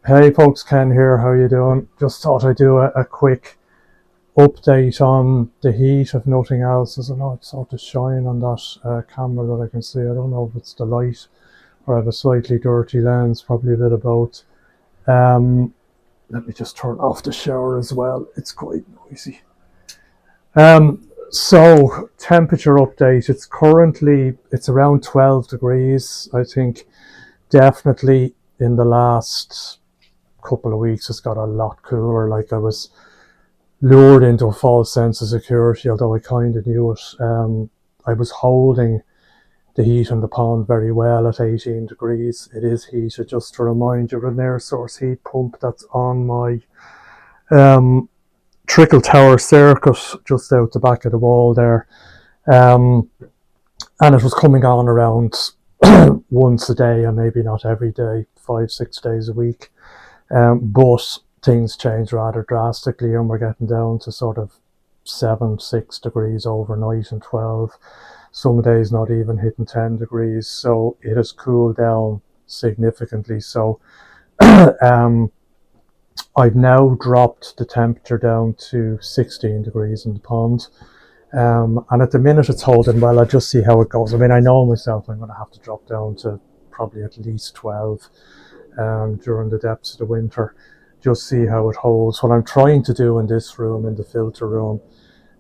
Hey folks, Ken here. How you doing? Just thought I'd do a quick update on the heat, if nothing else. There's a lot sort of shine on that camera that I can see. I don't know if it's the light or I have a slightly dirty lens, probably a bit of both. Um, Let me just turn off the shower as well. It's quite noisy. So temperature update. It's around 12 degrees. I think definitely in the last couple of weeks it's got a lot cooler. Like I was lured into a false sense of security, although I kind of knew it. I was holding the heat in the pond very well at 18 degrees. It is heated, just to remind you, an air source heat pump that's on my um, trickle tower circuit just out the back of the wall there. Um, and it was coming on around once a day, and maybe not every day, 5, 6 days a week. But things change rather drastically, and we're getting down to sort of 7, 6 degrees overnight and 12. Some days not even hitting 10 degrees. So it has cooled down significantly. So um, I've now dropped the temperature down to 16 degrees in the pond. And at the minute it's holding well. I'll just see how it goes. I mean, I know myself I'm going to have to drop down to probably at least 12 during the depths of the winter. Just see how it holds. What I'm trying to do in this room, in the filter room,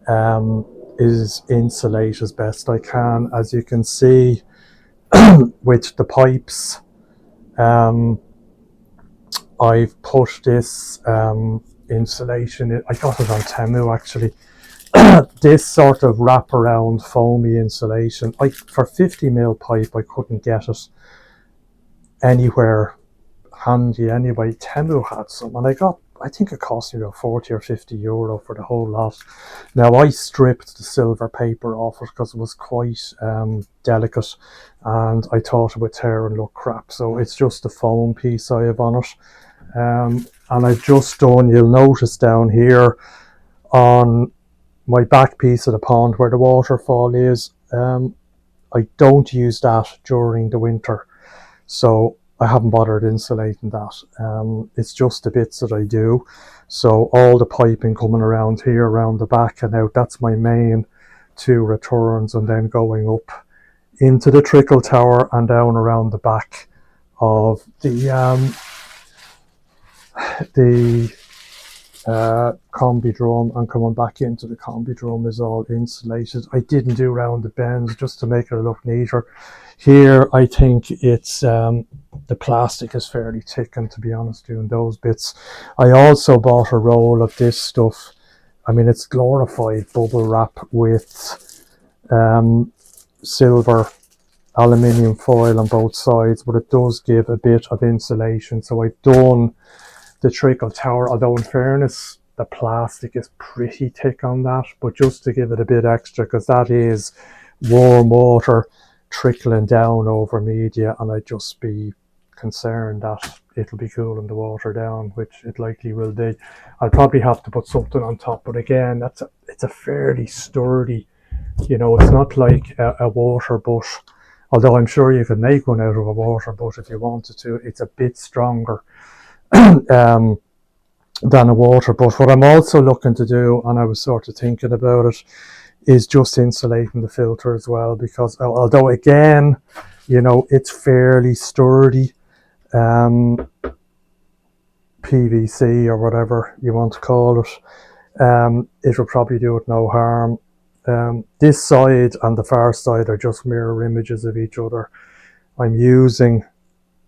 um, is insulate as best I can. As you can see, with the pipes, um, I've put this insulation. I got it on Temu actually. This sort of wraparound foamy insulation. For 50 mil pipe, I couldn't get it anywhere handy anyway. Temu had some, and I think it cost me about 40 or 50 euro for the whole lot. Now, I stripped the silver paper off it because it was quite delicate, and I thought it would tear and look crap. So it's just the foam piece I have on it. And I've just done, you'll notice down here on my back piece of the pond where the waterfall is, I don't use that during the winter. So I haven't bothered insulating that. It's just the bits that I do. So all the piping coming around here, around the back and out, that's my main two returns, and then going up into the trickle tower and down around the back of the combi drum, and coming back into the combi drum is all insulated. I didn't do round the bends just to make it look neater. Here I think it's the plastic is fairly thick, and to be honest, doing those bits. I also bought a roll of this stuff. I mean, it's glorified bubble wrap with silver aluminium foil on both sides, but it does give a bit of insulation. So I've done the trickle tower, although in fairness the plastic is pretty thick on that, but just to give it a bit extra, because that is warm water trickling down over media, and I'd just be concerned that it'll be cooling the water down, which it likely will be. I'll probably have to put something on top, but again, it's a fairly sturdy, it's not like a water butt, although I'm sure you could make one out of a water butt if you wanted to. It's a bit stronger than a water. But what I'm also looking to do, and I was sort of thinking about it, is just insulating the filter as well, because although again, it's fairly sturdy, PVC or whatever you want to call it, it will probably do it no harm. This side and the far side are just mirror images of each other. I'm using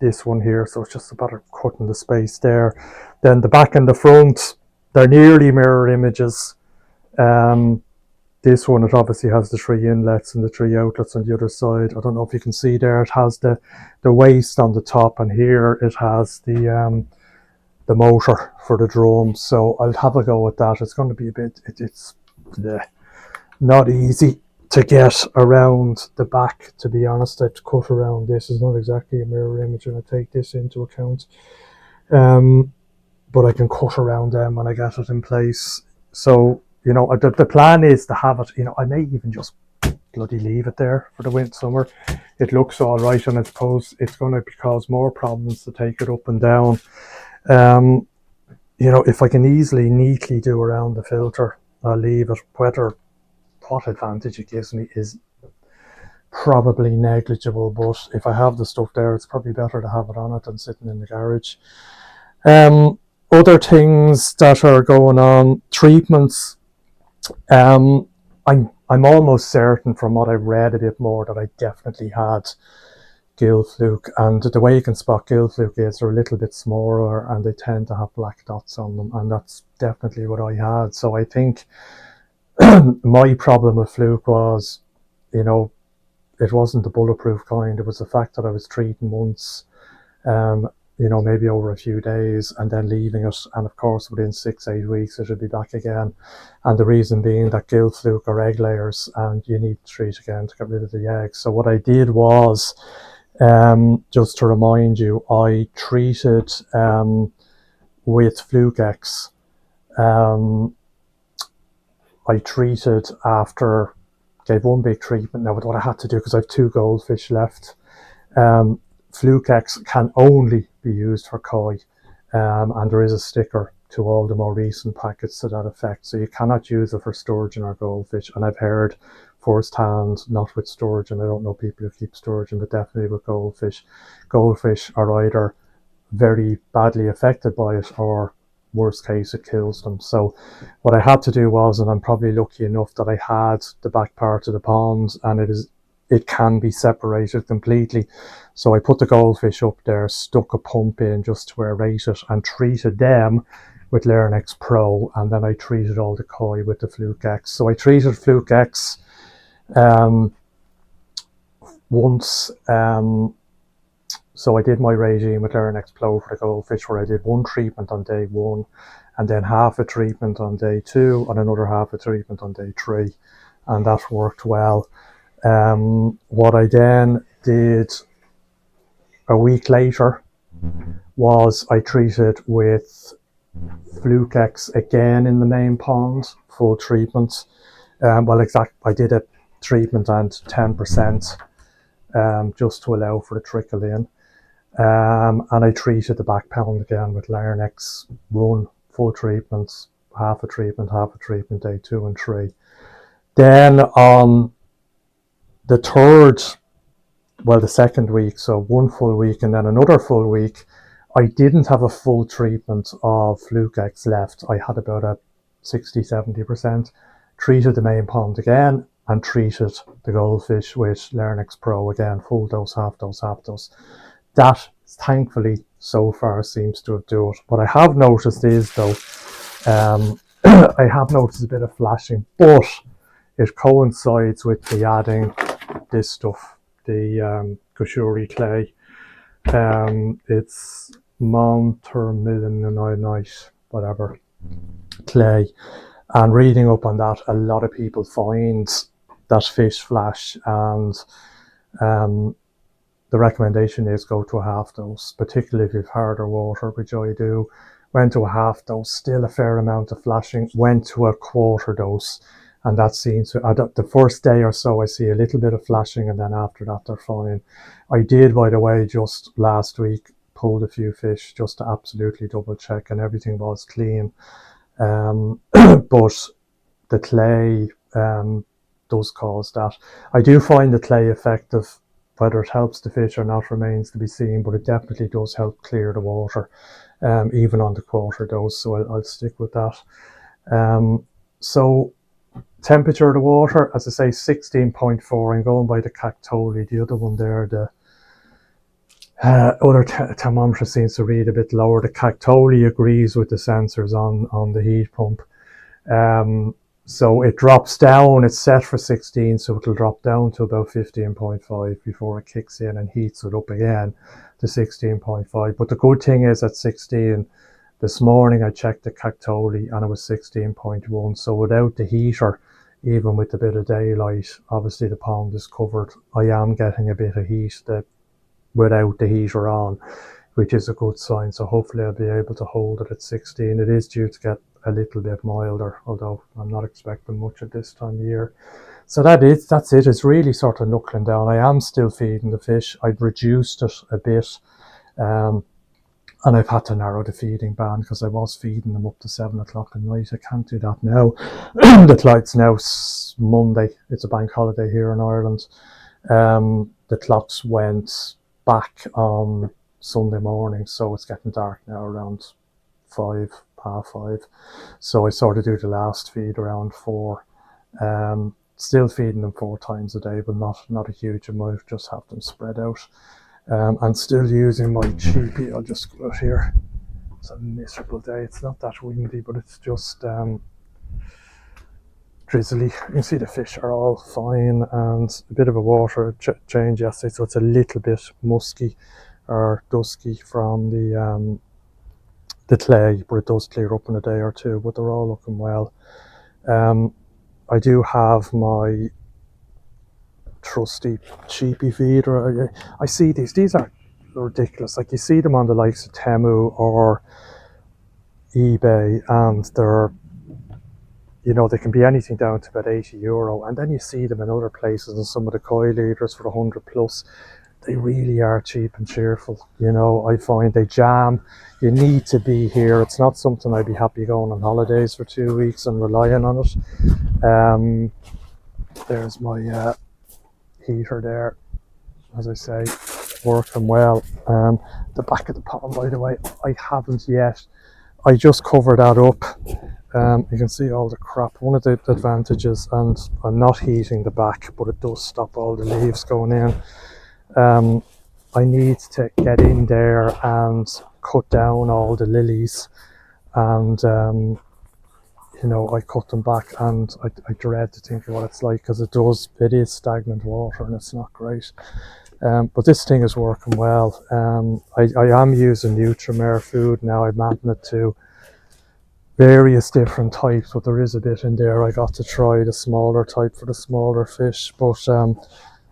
this one here, so it's just about cutting the space there. Then the back and the front, they're nearly mirror images. This one, it obviously has the 3 inlets and the 3 outlets on the other side. I don't know if you can see there, it has the waste on the top, and here it has the motor for the drum. So I'll have a go at that. It's going to be a bit, it's not easy to get around the back, to be honest. I have to cut around this. It's not exactly a mirror image, and I take this into account. But I can cut around them when I get it in place. So, the plan is to have it, I may even just bloody leave it there for the winter, summer. It looks all right, and I suppose it's going to cause more problems to take it up and down. If I can easily, neatly do around the filter, I'll leave it. What advantage it gives me is probably negligible, but if I have the stuff there, it's probably better to have it on it than sitting in the garage. Other things that are going on, treatments. I'm almost certain from what I've read a bit more that I definitely had gill fluke, and the way you can spot gill fluke is they're a little bit smaller and they tend to have black dots on them, and that's definitely what I had. So I think my problem with fluke was, it wasn't the bulletproof kind. It was the fact that I was treating once, maybe over a few days and then leaving it. And of course, within 6-8 weeks, it would be back again. And the reason being that gill fluke are egg layers and you need to treat again to get rid of the eggs. So what I did was, just to remind you, I treated with Fluke X. I treated after, gave one big treatment. Now, what I had to do, because I have 2 goldfish left, Fluke X can only be used for koi, and there is a sticker to all the more recent packets to that effect. So you cannot use it for sturgeon or goldfish. And I've heard firsthand, not with sturgeon, I don't know people who keep sturgeon, but definitely with goldfish. Goldfish are either very badly affected by it, or worst case, it kills them. So what I had to do was, and I'm probably lucky enough that I had the back part of the pond and it can be separated completely. So I put the goldfish up there, stuck a pump in just to aerate it, and treated them with Lairnex Pro, and then I treated all the koi with the Fluke X. So I treated Fluke X once. So I did my regime with Lairnex Pro for the goldfish, where I did 1 treatment on day 1, and then half a treatment on day 2, and another half a treatment on day 3, and that worked well. What I then did a week later was I treated with Fluke X again in the main pond, full treatment. I did a treatment and 10%, just to allow for the trickle in. And I treated the back pound again with Lairnex, 1 full treatment, half a treatment, day 2 and 3. Then on the second week, so 1 full week and then another full week, I didn't have a full treatment of Fluke X left. I had about a 60-70%. Treated the main pond again and treated the goldfish with Lairnex Pro again, full dose, half dose, half dose. That, thankfully, so far seems to have done it. What I have noticed is, though, I have noticed a bit of flashing, but it coincides with the adding this stuff, the Kushuri clay. It's Montmillinite, whatever, clay. And reading up on that, a lot of people find that fish flash, and the recommendation is go to a half dose, particularly if you've harder water, which I do. Went to a half dose, still a fair amount of flashing. Went to a quarter dose, and that seems to, the first day or so I see a little bit of flashing, and then after that they're fine. I did, by the way, just last week pulled a few fish just to absolutely double check, and everything was clean. But the clay does cause that. I do find the clay effective. Whether it helps the fish or not remains to be seen, but it definitely does help clear the water, even on the quarter dose. So I'll stick with that. So temperature of the water, as I say, 16.4. I'm going by the Cactoli. The other one there, the other thermometer seems to read a bit lower. The Cactoli agrees with the sensors on the heat pump. So it drops down, it's set for 16, so it'll drop down to about 15.5 before it kicks in and heats it up again to 16.5. But the good thing is at 16, this morning I checked the Cactoli and it was 16.1. So without the heater, even with a bit of daylight, obviously the pond is covered. I am getting a bit of heat without the heater on, which is a good sign. So hopefully I'll be able to hold it at 16. It is due to get a little bit milder, although I'm not expecting much at this time of year. So that's it. It's really sort of knuckling down. I am still feeding the fish. I've reduced it a bit. And I've had to narrow the feeding ban because I was feeding them up to 7 o'clock at night. I can't do that now. It's now Monday. It's a bank holiday here in Ireland. The clocks went back on Sunday morning, so it's getting dark now around 5, half 5. So I sort of do the last feed around 4. Still feeding them 4 times a day, but not a huge amount. Just have them spread out. And still using my cheapie. I'll just go out here. It's a miserable day. It's not that windy, but it's just drizzly. You can see the fish are all fine, and a bit of a water change yesterday, so it's a little bit musky or dusky from the clay, but it does clear up in a day or two. But they're all looking well. I do have my trusty cheapy feeder. I see these are ridiculous. Like, you see them on the likes of Temu or eBay, and they're, they can be anything down to about €80, and then you see them in other places, and some of the koi leaders for 100 plus. They really are cheap and cheerful. I find they jam. You need to be here. It's not something I'd be happy going on holidays for 2 weeks and relying on it. There's my heater there, as I say, working well. The back of the pond, by the way, I haven't yet. I just cover that up. You can see all the crap. One of the advantages, and I'm not heating the back, but it does stop all the leaves going in. I need to get in there and cut down all the lilies, and I cut them back, and I dread to think of what it's like, because it is stagnant water and it's not great. But this thing is working well. I am using Nutrimare food now. I'm adding it to various different types, but there is a bit in there. I got to try the smaller type for the smaller fish, but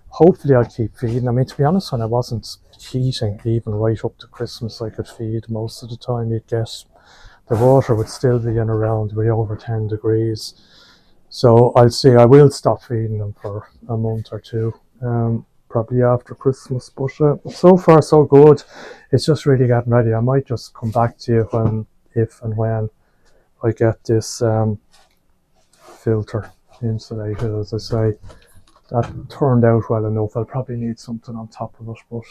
hopefully I'll keep feeding. I mean, to be honest, when I wasn't heating, even right up to Christmas, I could feed most of the time. The water would still be in around over 10 degrees. So I'll see. I will stop feeding them for a month or two, probably after Christmas. But so far so good. It's just really getting ready. I might just come back to you if and when I get this filter insulated. As I say, that turned out well enough. I'll probably need something on top of it, but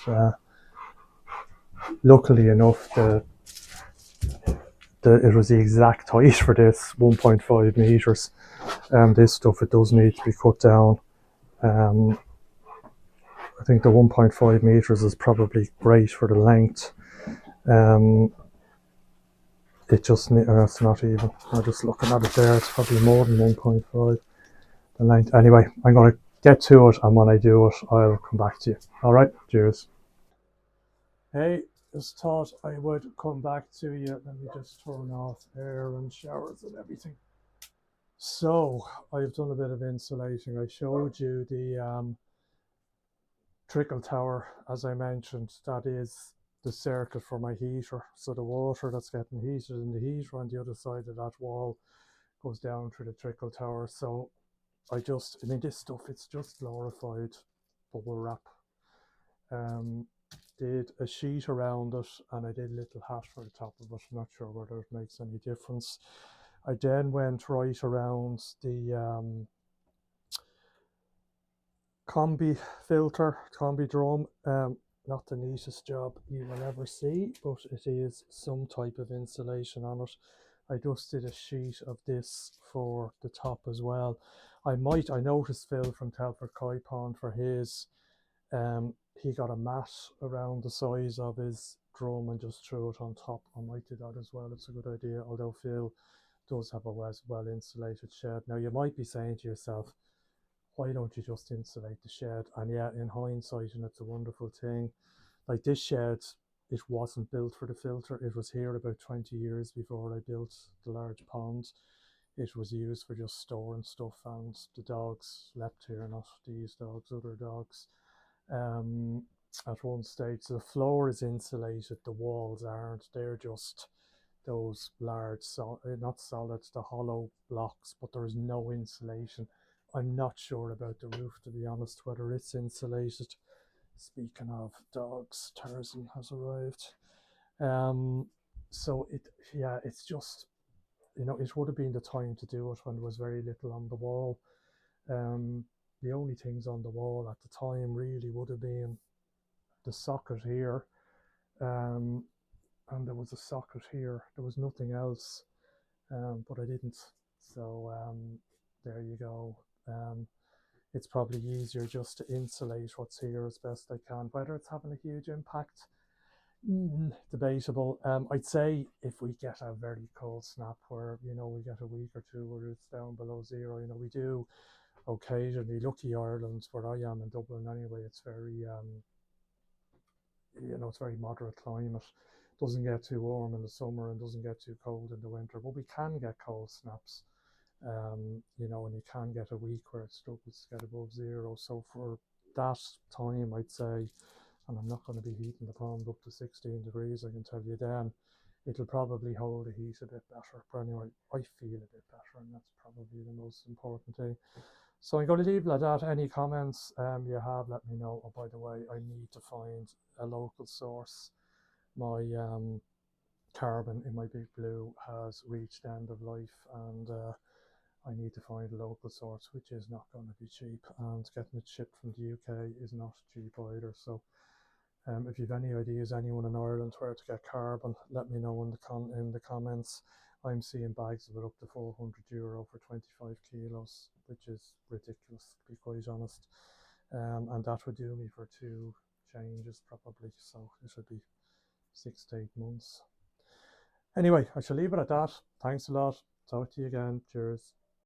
luckily enough, it was the exact height for this, 1.5 meters. This stuff, it does need to be cut down. I think the 1.5 meters is probably great for the length. It just it's not even. I'm just looking at it there. It's probably more than 1.5 the length. Anyway, I'm going to get to it, and when I do it, I'll come back to you. All right, cheers. Hey, just thought I would come back to you. Let me just turn off air and showers and everything. So I've done a bit of insulating. I showed you the trickle tower, as I mentioned. That is the circuit for my heater. So the water that's getting heated in the heater on the other side of that wall goes down through the trickle tower. So this stuff, it's just glorified bubble wrap. Did a sheet around it, and I did a little hat for the top of it. I'm not sure whether it makes any difference. I then went right around the combi drum. Not the neatest job you will ever see, but it is some type of insulation on it. I just did a sheet of this for the top as well. I noticed Phil from Telford Koi Pond, for his, he got a mat around the size of his drum and just threw it on top. I might do that as well. It's a good idea, although Phil does have a well insulated shed. Now you might be saying to yourself, why don't you just insulate the shed? And yeah, in hindsight, and it's a wonderful thing. Like, this shed, it wasn't built for the filter. It was here about 20 years before I built the large pond. It was used for just storing stuff, and the dogs slept here, not these dogs, other dogs. At one stage, so the floor is insulated, the walls aren't. They're just those large, not solids, the hollow blocks, but there is no insulation. I'm not sure about the roof, to be honest, whether it's insulated. Speaking of dogs, Tarzan has arrived. So yeah, it's just, it would have been the time to do it when there was very little on the wall. Um, the only things on the wall at the time really would have been the socket here, um, and there was a socket here. There was nothing else, but I didn't. So there you go. It's probably easier just to insulate what's here as best I can. Whether it's having a huge impact, debatable. I'd say if we get a very cold snap where, we get a week or two where it's down below zero, we do occasionally. Lucky Ireland, where I am in Dublin anyway, it's very, it's very moderate climate. Doesn't get too warm in the summer and doesn't get too cold in the winter, but we can get cold snaps. And you can get a week where it struggles to get above zero. So for that time, I'd say, and I'm not going to be heating the pond up to 16 degrees, I can tell you then, it'll probably hold the heat a bit better. But anyway, I feel a bit better, and that's probably the most important thing. So I'm going to leave it at that. Any comments you have, let me know. Oh, by the way, I need to find a local source. My carbon in my Big Blue has reached end of life, and I need to find a local source, which is not going to be cheap, and getting it shipped from the UK is not cheap either. So if you've any ideas, anyone in Ireland, where to get carbon, let me know in the comments. I'm seeing bags of it up to €400 for 25 kilos, which is ridiculous, to be quite honest. And that would do me for 2 changes probably. So it should be 6 to 8 months. Anyway, I shall leave it at that. Thanks a lot. Talk to you again. Cheers.